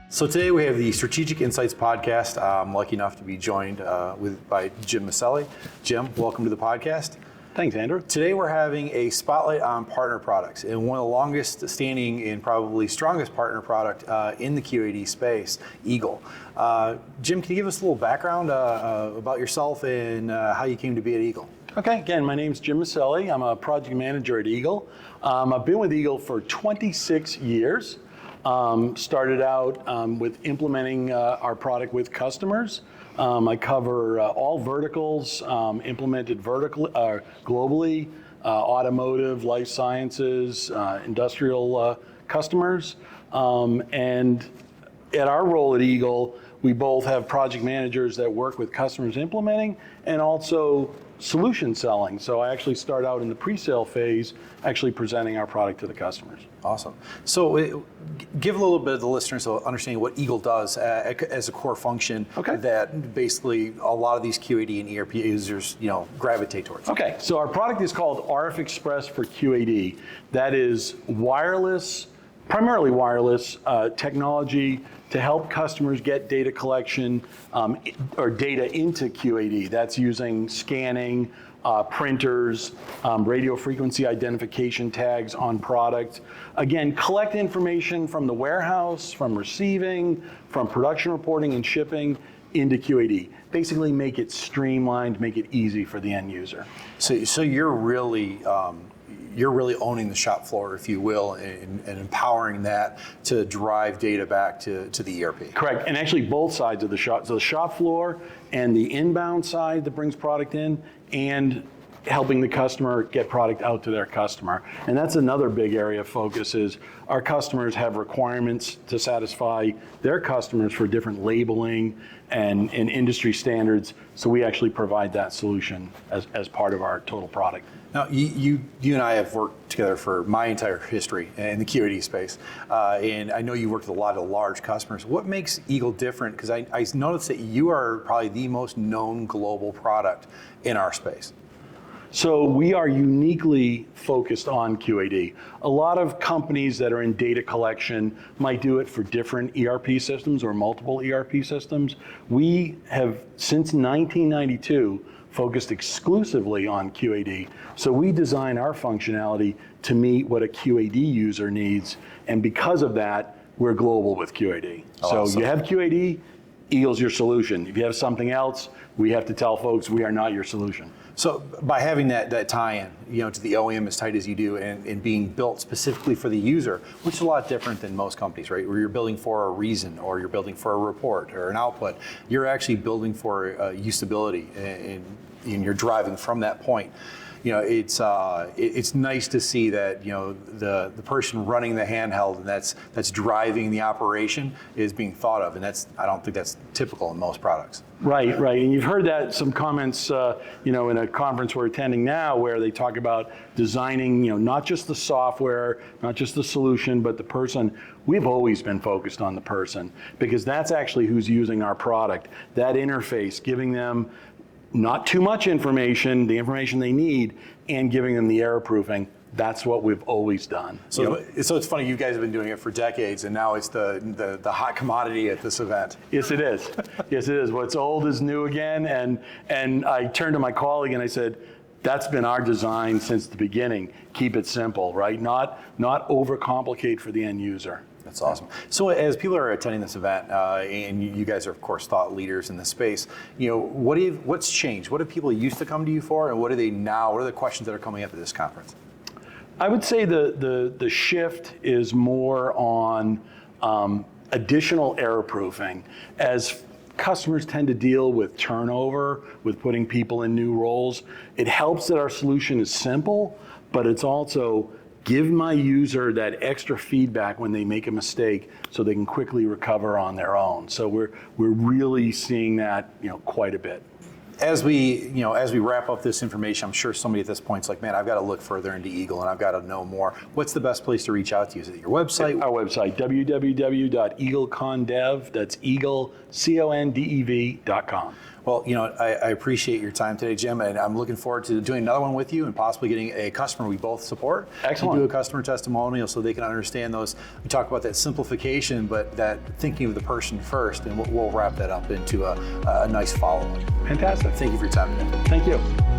So today we have the Strategic Insights podcast. I'm lucky enough to be joined by Jim Micelli. Jim, welcome to the podcast. Thanks, Andrew. Today we're having a spotlight on partner products, and one of the longest standing and probably strongest partner product in the QAD space, Eagle. Jim, can you give us a little background about yourself and how you came to be at Eagle? Okay, again, my name's Jim Micelli. I'm a project manager at Eagle. I've been with Eagle for 26 years. Started out with implementing our product with customers. I cover all verticals, implemented globally, automotive, life sciences, industrial customers. And at our role at Eagle, we both have project managers that work with customers implementing and also solution selling. So I actually start out in the pre-sale phase, actually presenting our product to the customers. Awesome. So give a little bit of the listeners understanding what Eagle does as a core function that basically a lot of these QAD and ERP users, gravitate towards. Okay, so our product is called RF Express for QAD. That is wireless, primarily wireless technology to help customers get data collection or data into QAD. That's using scanning, printers, radio frequency identification tags on product. Again, collect information from the warehouse, from receiving, from production reporting and shipping into QAD. Basically make it streamlined, make it easy for the end user. So you're really owning the shop floor, if you will, and empowering that to drive data back to the ERP. Correct, and actually both sides of the shop, so the shop floor and the inbound side that brings product in, and helping the customer get product out to their customer. And that's another big area of focus is our customers have requirements to satisfy their customers for different labeling and industry standards, so we actually provide that solution as part of our total product. Now, you and I have worked together for my entire history in the QAD space, and I know you worked with a lot of large customers. What makes Eagle different? Because I noticed that you are probably the most known global product in our space. So we are uniquely focused on QAD. A lot of companies that are in data collection might do it for different ERP systems or multiple ERP systems. We have, since 1992, focused exclusively on QAD. So we design our functionality to meet what a QAD user needs. And because of that, we're global with QAD. Awesome. So you have QAD, Eagle's your solution. If you have something else, we have to tell folks we are not your solution. So by having that tie-in, to the OEM as tight as you do, and being built specifically for the user, which is a lot different than most companies, right? Where you're building for a reason, or you're building for a report or an output. You're actually building for usability, and you're driving from that point. It's nice to see that the person running the handheld and that's driving the operation is being thought of, and I don't think that's typical in most products. Right, and you've heard that some comments, in a conference we're attending now, where they talk about designing, not just the software, not just the solution, but the person. We've always been focused on the person because that's actually who's using our product. That interface, giving them not too much information, the information they need, and giving them the error proofing. That's what we've always done. So it's funny, you guys have been doing it for decades, and now it's the hot commodity at this event. Yes, it is. Yes, it is. What's old is new again. And I turned to my colleague and I said, that's been our design since the beginning. Keep it simple, right? Not overcomplicate for the end user. That's awesome. So as people are attending this event, and you guys are, of course, thought leaders in the space, what's changed? What do people used to come to you for, and what are they now? What are the questions that are coming up at this conference? I would say the shift is more on additional error proofing. As customers tend to deal with turnover, with putting people in new roles, it helps that our solution is simple, but it's also give my user that extra feedback when they make a mistake so they can quickly recover on their own. So we're really seeing that quite a bit. As we wrap up this information, I'm sure somebody at this point is like, man, I've got to look further into Eagle and I've got to know more. What's the best place to reach out to you? Is it your website? Our website, www.eaglecondev, that's eaglecondev.com. Well, I appreciate your time today, Jim, and I'm looking forward to doing another one with you and possibly getting a customer we both support. Excellent. To do a customer testimonial so they can understand those. We talk about that simplification, but that thinking of the person first, and we'll wrap that up into a nice follow-up. Fantastic. Thank you for your time today. Thank you.